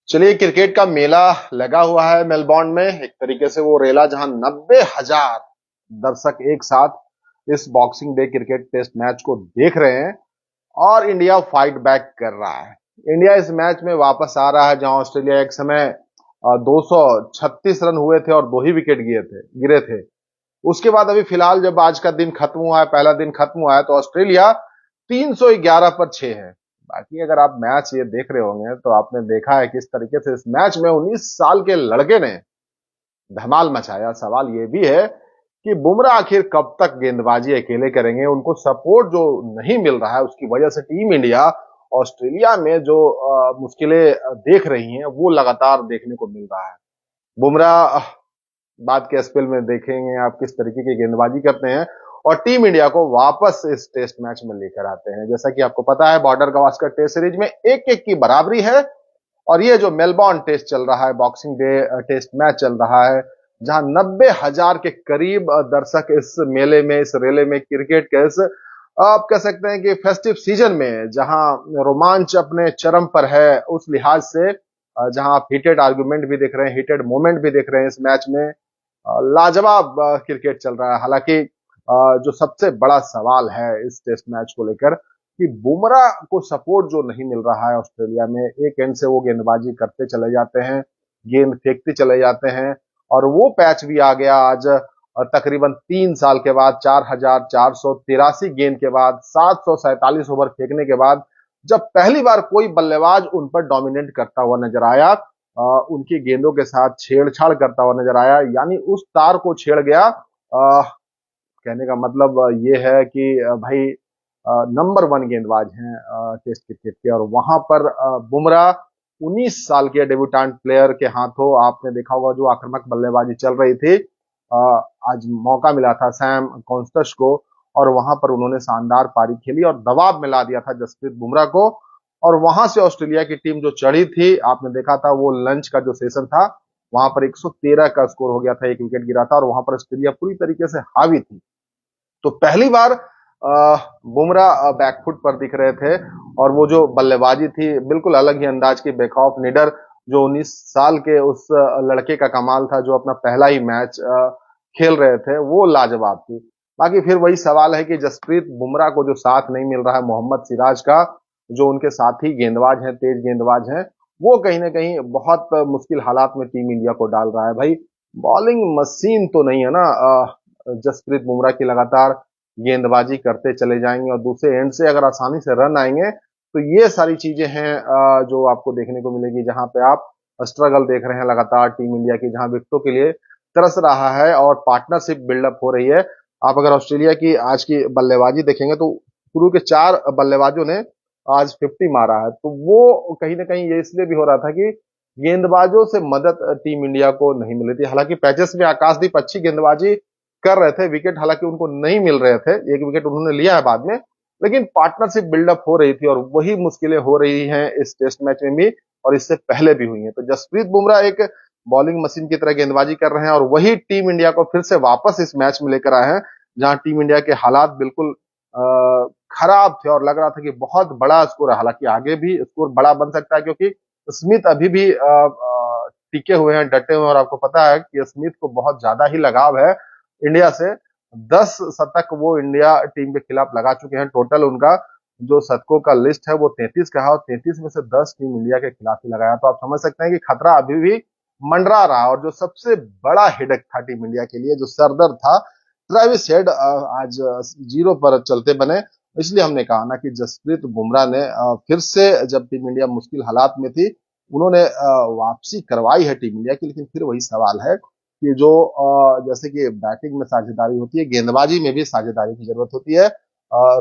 चलिए, क्रिकेट का मेला लगा हुआ है मेलबोर्न में। एक तरीके से वो रेला जहां 90,000 दर्शक एक साथ इस boxing day cricket test match को देख रहे हैं और इंडिया फाइट बैक कर रहा है। इंडिया इस मैच में वापस आ रहा है जहां ऑस्ट्रेलिया एक समय 236 रन हुए थे और 2 ही विकेट गिरे थे। उसके बाद अभी फिलहाल जब आज का दिन खत्म हुआ है, पहला दिन खत्म हुआ है, तो ऑस्ट्रेलिया 311 पर 6 है। बाकी अगर आप मैच ये देख रहे होंगे तो आपने देखा है किस तरीके से इस मैच में 19 साल के लड़के ने धमाल मचाया। सवाल ये भी है कि बुमराह आखिर कब तक गेंदबाजी अकेले करेंगे। उनको सपोर्ट जो नहीं मिल रहा है उसकी वजह से टीम इंडिया ऑस्ट्रेलिया में जो मुश्किलें देख रही हैं वो लगातार देखने को मिल रहा है। बुमराह बाद के स्पेल में देखेंगे आप किस तरीके की गेंदबाजी करते हैं और टीम इंडिया को वापस इस टेस्ट मैच में लेकर आते हैं। जैसा कि आपको पता है, बॉर्डर गवास्कर टेस्ट सीरीज में 1-1 की बराबरी है और ये जो मेलबोर्न टेस्ट चल रहा है, बॉक्सिंग डे टेस्ट मैच चल रहा है, जहां 90,000 के करीब दर्शक इस मेले में, इस रेले में, क्रिकेट के इस आप कह सकते हैं कि फेस्टिव सीजन में जहां रोमांच अपने चरम पर है, उस लिहाज से जहां आप हीटेड आर्गुमेंट भी देख रहे हैं, हीटेड मोमेंट भी देख रहे हैं इस मैच में। लाजवाब क्रिकेट चल रहा है। हालांकि जो सबसे बड़ा सवाल है इस टेस्ट मैच को लेकर कि बुमराह को सपोर्ट जो नहीं मिल रहा है ऑस्ट्रेलिया में। एक एंड से वो गेंदबाजी करते चले जाते हैं, गेंद फेंकते चले जाते हैं और वो पैच भी आ गया आज तकरीबन 3 साल के बाद, 4,483 गेंद के बाद, 747 ओवर फेंकने के बाद, जब पहली बार कोई बल्लेबाज उन पर डोमिनेट करता हुआ नजर आया, उनकी गेंदों के साथ छेड़छाड़ करता हुआ नजर आया, यानी उस तार को छेड़ गया। कहने का मतलब ये है कि भाई नंबर वन गेंदबाज हैं टेस्ट क्रिकेट के, और वहां पर बुमराह 19 साल के डेब्यूटेंट प्लेयर के हाथों आपने देखा होगा जो आक्रामक बल्लेबाजी चल रही थी। आज मौका मिला था सैम कॉन्स्टस को और वहां पर उन्होंने शानदार पारी खेली और दबाव में ला दिया था जसप्रीत बुमराह को। और वहां से ऑस्ट्रेलिया की टीम जो चढ़ी थी, आपने देखा था वो लंच का जो सेशन था, वहां पर 113 का स्कोर हो गया था, 1 विकेट गिरा था और वहां पर ऑस्ट्रेलिया पूरी तरीके से हावी थी। तो पहली बार बुमराह बैकफुट पर दिख रहे थे और वो जो बल्लेबाजी थी बिल्कुल अलग ही अंदाज की, बेखौफ निडर, जो 19 साल के उस लड़के का कमाल था जो अपना पहला ही मैच खेल रहे थे, वो लाजवाब थी। बाकी फिर वही सवाल है कि जसप्रीत बुमराह को जो साथ नहीं मिल रहा है मोहम्मद सिराज का, जो उनके साथी गेंदबाज हैं, तेज गेंदबाज हैं, वो कहीं ना कहीं बहुत मुश्किल हालात में टीम इंडिया को डाल रहा है। भाई बॉलिंग मशीन तो नहीं है ना जसप्रीत बुमराह की लगातार गेंदबाजी करते चले जाएंगे और दूसरे एंड से अगर आसानी से रन आएंगे तो ये सारी चीजें हैं जो आपको देखने को मिलेगी, जहां पे आप स्ट्रगल देख रहे हैं लगातार टीम इंडिया की, जहां विकेटों के लिए तरस रहा है और पार्टनरशिप बिल्डअप हो रही है। आप अगर ऑस्ट्रेलिया की आज की बल्लेबाजी देखेंगे तो शुरू के 4 बल्लेबाजों ने आज 50 मारा है, तो वो कहीं ना कहीं ये इसलिए भी हो रहा था कि गेंदबाजों से मदद टीम इंडिया को नहीं मिल रही थी। हालांकि पैचेस में आकाशदीप अच्छी गेंदबाजी कर रहे थे, विकेट हालांकि उनको नहीं मिल रहे थे, 1 विकेट उन्होंने लिया है बाद में, लेकिन पार्टनरशिप बिल्डअप हो रही थी और वही मुश्किलें हो रही हैं इस टेस्ट मैच में भी और इससे पहले भी हुई हैं। तो जसप्रीत बुमराह एक बॉलिंग मशीन की तरह गेंदबाजी कर रहे हैं और वही टीम इंडिया को फिर से वापस इस मैच में लेकर आए हैं, जहां टीम इंडिया के हालात बिल्कुल खराब थे और लग रहा था कि बहुत बड़ा स्कोर है। हालांकि आगे भी स्कोर बड़ा बन सकता है क्योंकि स्मिथ अभी भी टिके हुए हैं, डटे हुए हैं और आपको पता है कि स्मिथ को बहुत ज्यादा ही लगाव है इंडिया से। 10 शतक वो इंडिया टीम के खिलाफ लगा चुके हैं। टोटल उनका जो शतकों का लिस्ट है वो 33 का है और 33 में से 10 टीम इंडिया के खिलाफ ही लगाया। तो आप समझ सकते हैं कि खतरा अभी भी मंडरा रहा। और जो सबसे बड़ा हिडक था टीम इंडिया के लिए, जो सरदर्द था, ट्रेविस हेड आज जीरो पर चलते बने। इसलिए हमने कहा ना कि जसप्रीत बुमराह ने फिर से, जब टीम इंडिया मुश्किल हालात में थी, उन्होंने वापसी करवाई है टीम इंडिया की। लेकिन फिर वही सवाल है कि जो जैसे कि बैटिंग में साझेदारी होती है, गेंदबाजी में भी साझेदारी की जरूरत होती है।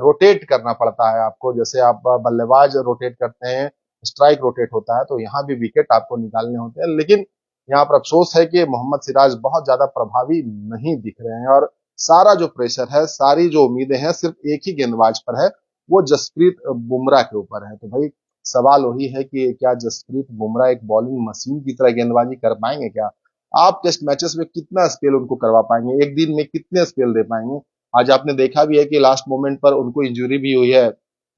रोटेट करना पड़ता है आपको, जैसे आप बल्लेबाज रोटेट करते हैं, स्ट्राइक रोटेट होता है, तो यहाँ भी विकेट आपको निकालने होते हैं। लेकिन यहाँ पर अफसोस है कि मोहम्मद सिराज बहुत ज्यादा प्रभावी नहीं दिख रहे हैं और सारा जो प्रेशर है, सारी जो उम्मीदें हैं सिर्फ एक ही गेंदबाज पर है, वो जसप्रीत बुमराह के ऊपर है। तो भाई सवाल वही है कि क्या जसप्रीत बुमराह एक बॉलिंग मशीन की तरह गेंदबाजी कर पाएंगे क्या? आप टेस्ट मैचेस में कितना स्पेल उनको करवा पाएंगे, एक दिन में कितने स्पेल दे पाएंगे? आज आपने देखा भी है कि लास्ट मोमेंट पर उनको इंजरी भी हुई है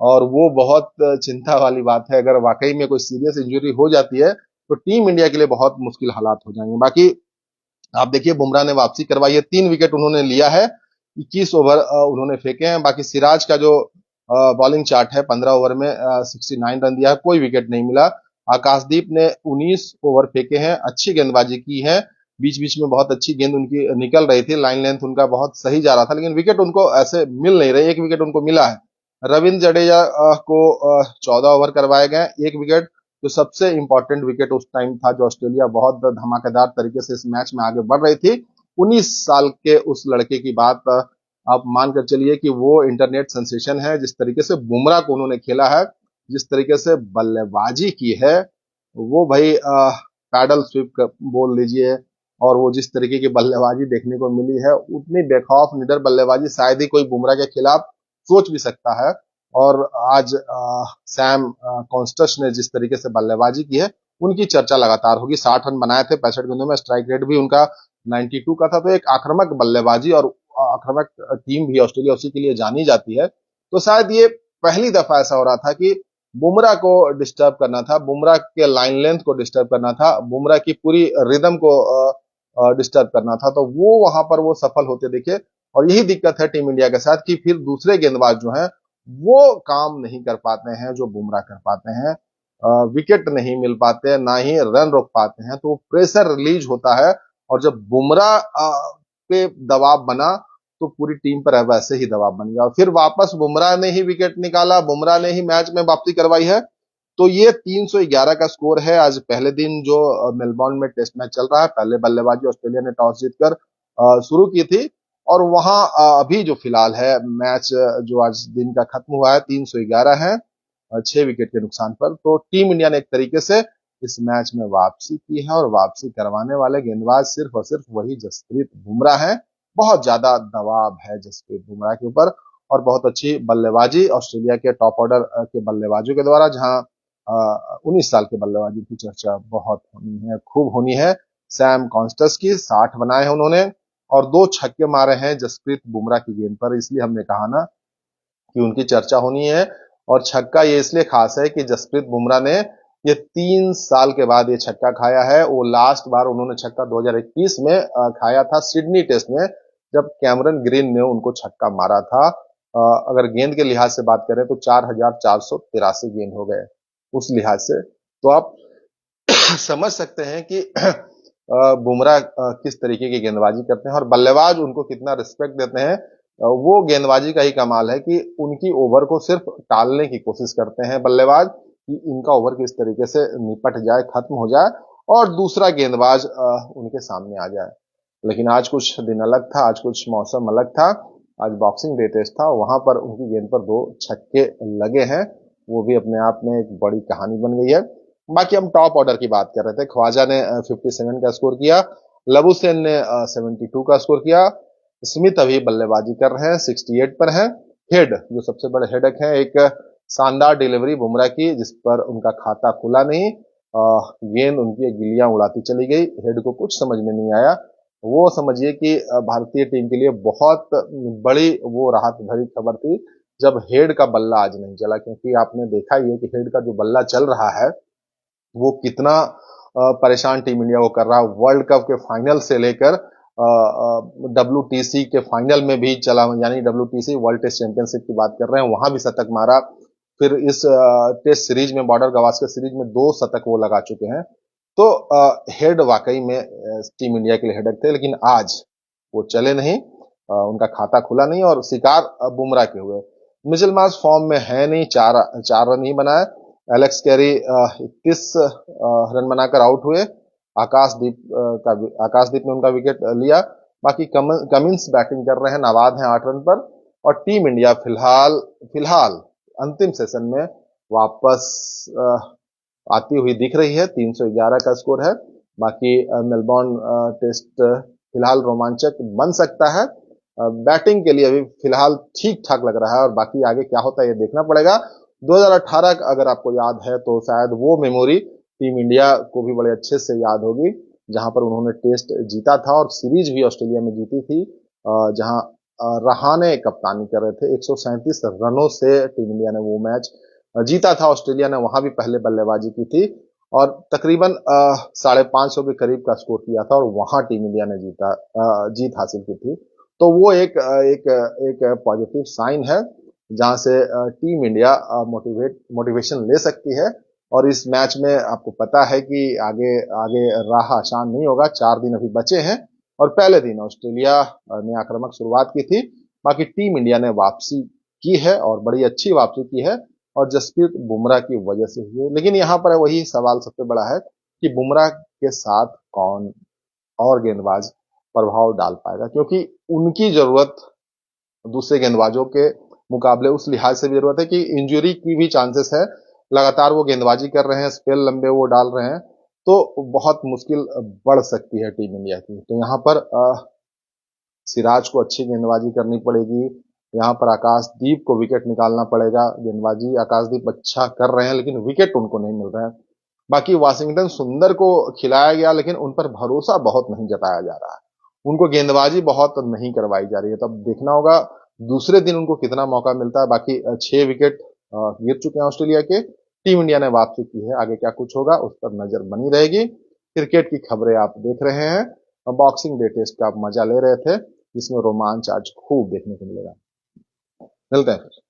और वो बहुत चिंता वाली बात है। अगर वाकई में कोई सीरियस इंजरी हो जाती है तो टीम इंडिया के लिए बहुत मुश्किल हालात हो जाएंगे। बाकी आप देखिए बुमराह ने वापसी करवाई है, 3 विकेट उन्होंने लिया है, 21 ओवर उन्होंने फेंके हैं। बाकी सिराज का जो बॉलिंग चार्ट है, 15 ओवर में 69 रन दिया है, कोई विकेट नहीं मिला। आकाशदीप ने 19 ओवर फेंके हैं, अच्छी गेंदबाजी की है, बीच बीच में बहुत अच्छी गेंद उनकी निकल रही थी, लाइन लेंथ उनका बहुत सही जा रहा था, लेकिन विकेट उनको ऐसे मिल नहीं रहे। 1 विकेट उनको मिला है। रविंद्र जडेजा को 14 ओवर करवाए गए, 1 विकेट। जो सबसे इंपॉर्टेंट विकेट उस टाइम था, जो ऑस्ट्रेलिया बहुत धमाकेदार तरीके से इस मैच में आगे बढ़ रही थी, 19 साल के उस लड़के की बात आप मानकर चलिए कि वो इंटरनेट सेंसेशन है। जिस तरीके से बुमराह को उन्होंने खेला है, जिस तरीके से बल्लेबाजी की है, वो भाई पैडल स्वीप बोल लीजिए, और वो जिस तरीके की बल्लेबाजी देखने को मिली है, उतनी बेखौफ निडर बल्लेबाजी शायद ही कोई बुमराह के खिलाफ सोच भी सकता है। और आज सैम कॉन्स्टस ने जिस तरीके से बल्लेबाजी की है, उनकी चर्चा लगातार होगी। 60 रन बनाए थे 65 गेंदों में, स्ट्राइक रेट भी उनका 92 का था। तो एक आक्रामक बल्लेबाजी और आक्रामक टीम भी ऑस्ट्रेलिया उसी के लिए जानी जाती है। तो शायद ये पहली दफा ऐसा हो रहा था कि बुमराह को डिस्टर्ब करना था, बुमराह के लाइन लेंथ को डिस्टर्ब करना था, बुमराह की पूरी रिदम को डिस्टर्ब करना था। तो वो वहां पर वो सफल होते दिखे। और यही दिक्कत है टीम इंडिया के साथ कि फिर दूसरे गेंदबाज जो हैं वो काम नहीं कर पाते हैं जो बुमराह कर पाते हैं। विकेट नहीं मिल पाते, ना ही रन रोक पाते हैं, तो प्रेशर रिलीज होता है। और जब बुमराह पे दबाव बना, तो पूरी टीम पर वैसे ही दबाव बन गया। और फिर वापस बुमराह ने ही विकेट निकाला, बुमराह ने ही मैच में वापसी करवाई है। तो ये 311 का स्कोर है। आज पहले दिन जो मेलबोर्न में टेस्ट मैच चल रहा है, पहले बल्लेबाजी ऑस्ट्रेलिया ने टॉस जीतकर शुरू की थी। और वहां अभी जो फिलहाल है मैच, जो आज दिन का खत्म हुआ है, 311 है 6 विकेट के नुकसान पर। तो टीम इंडिया ने एक तरीके से इस मैच में वापसी की है, और वापसी करवाने वाले गेंदबाज सिर्फ और सिर्फ वही जसप्रीत बुमराह है। बहुत ज्यादा दबाव है जसप्रीत बुमराह के ऊपर, और बहुत अच्छी बल्लेबाजी ऑस्ट्रेलिया के टॉप ऑर्डर के बल्लेबाजों के द्वारा, जहां 19 साल के बल्लेबाजी की चर्चा बहुत होनी है, खूब होनी है। सैम कॉन्स्टस की 60 बनाए हैं उन्होंने, और 2 छक्के मारे हैं जसप्रीत बुमराह की गेंद पर। इसलिए हमने कहा ना कि उनकी चर्चा होनी है। और छक्का ये इसलिए खास है कि जसप्रीत बुमराह ने ये 3 साल के बाद ये छक्का खाया है। वो लास्ट बार उन्होंने छक्का 2021 में खाया था, सिडनी टेस्ट में, जब कैमरन ग्रीन ने उनको छक्का मारा था। अगर गेंद के लिहाज से बात करें तो 4483 गेंद हो गए उस लिहाज से। तो आप समझ सकते हैं कि बुमराह किस तरीके की गेंदबाजी करते हैं, और बल्लेबाज उनको कितना रिस्पेक्ट देते हैं। वो गेंदबाजी का ही कमाल है कि उनकी ओवर को सिर्फ टालने की कोशिश करते हैं बल्लेबाज, कि इनका ओवर किस तरीके से निपट जाए, खत्म हो जाए, और दूसरा गेंदबाज उनके सामने आ जाए। लेकिन आज कुछ दिन अलग था, आज कुछ मौसम अलग था। आज बॉक्सिंग डे टेस्ट था, वहां पर उनकी गेंद पर 2 छक्के लगे हैं। वो भी अपने आप में एक बड़ी कहानी बन गई है। बाकी हम टॉप ऑर्डर की बात कर रहे थे। ख्वाजा ने 57 का स्कोर किया, लबुसेन ने 72 का स्कोर किया, स्मिथ अभी बल्लेबाजी कर रहे हैं, 68 पर हैं। हेड जो सबसे बड़े हेडक हैं, एक शानदार डिलीवरी बुमराह की, जिस पर उनका खाता खुला नहीं, गेंद उनकी गिल्लियां उड़ाती चली गई, हेड को कुछ समझ में नहीं आया। वो समझिए कि भारतीय टीम के लिए बहुत बड़ी वो राहत भरी खबर थी जब हेड का बल्ला आज नहीं चला। क्योंकि आपने देखा ही है कि हेड का जो बल्ला चल रहा है, वो कितना परेशान टीम इंडिया को कर रहा है। वर्ल्ड कप के फाइनल से लेकर WTC के फाइनल में भी चला, यानी WTC वर्ल्ड टेस्ट चैंपियनशिप की बात कर रहे हैं, वहां भी शतक मारा। फिर इस टेस्ट सीरीज में, बॉर्डर गवास्कर सीरीज में 2 शतक वो लगा चुके हैं। तो हेड वाकई में टीम इंडिया के लिए हेडक थे, लेकिन आज वो चले नहीं, उनका खाता खुला नहीं, और शिकार बुमराह के हुए। मिचेल मार्श फॉर्म में है नहीं, 4 रन ही बनाए। एलेक्स कैरी 21 रन बनाकर आउट हुए। आकाशदीप ने उनका विकेट लिया। बाकी कमिंस बैटिंग कर रहे हैं, नवाद हैं 8 रन पर। और टीम इंडिया फिलहाल अंतिम सेशन में वापस आती हुई दिख रही है। 311 का स्कोर है। बाकी मेलबोर्न टेस्ट फिलहाल रोमांचक बन सकता है। बैटिंग के लिए अभी फिलहाल ठीक ठाक लग रहा है, और बाकी आगे क्या होता है ये देखना पड़ेगा। 2018 अगर आपको याद है तो शायद वो मेमोरी टीम इंडिया को भी बड़े अच्छे से याद होगी, जहां पर उन्होंने टेस्ट जीता था और सीरीज भी ऑस्ट्रेलिया में जीती थी, जहां रहाणे कप्तानी कर रहे थे। 137 रनों से टीम इंडिया ने वो मैच जीता था। ऑस्ट्रेलिया ने वहां भी पहले बल्लेबाजी की थी, और तकरीबन 550 के करीब का स्कोर किया था और वहां टीम इंडिया ने जीत हासिल की थी। तो वो एक पॉजिटिव साइन है जहां से टीम इंडिया मोटिवेशन ले सकती है। और इस मैच में आपको पता है कि आगे आगे राह आसान नहीं होगा। 4 दिन अभी बचे हैं और पहले दिन ऑस्ट्रेलिया ने आक्रामक शुरुआत की थी। बाकी टीम इंडिया ने वापसी की है और बड़ी अच्छी वापसी की है और जसप्रीत बुमराह की वजह से हुई है। लेकिन यहाँ पर वही सवाल सबसे बड़ा है कि बुमराह के साथ कौन और गेंदबाज प्रभाव डाल पाएगा, क्योंकि उनकी जरूरत दूसरे गेंदबाजों के मुकाबले उस लिहाज से भी जरूरत है कि इंजरी की भी चांसेस है। लगातार वो गेंदबाजी कर रहे हैं, स्पेल लंबे वो डाल रहे हैं, तो बहुत मुश्किल बढ़ सकती है टीम इंडिया की। तो यहाँ पर सिराज को अच्छी गेंदबाजी करनी पड़ेगी। यहाँ पर आकाशदीप को विकेट निकालना पड़ेगा। गेंदबाजी आकाशदीप अच्छा कर रहे हैं लेकिन विकेट उनको नहीं मिल रहे हैं। बाकी वाशिंगटन सुंदर को खिलाया गया लेकिन उन पर भरोसा बहुत नहीं जताया जा रहा है। उनको गेंदबाजी बहुत नहीं करवाई जा रही है। तब देखना होगा दूसरे दिन उनको कितना मौका मिलता है। बाकी 6 विकेट गिर चुके हैं ऑस्ट्रेलिया के। टीम इंडिया ने वापसी की है, आगे क्या कुछ होगा उस पर नजर बनी रहेगी। क्रिकेट की खबरें आप देख रहे हैं। बॉक्सिंग डे टेस्ट का आप मजा ले रहे थे जिसमें रोमांच आज खूब देखने को मिलेगा। मिलते हैं फिर।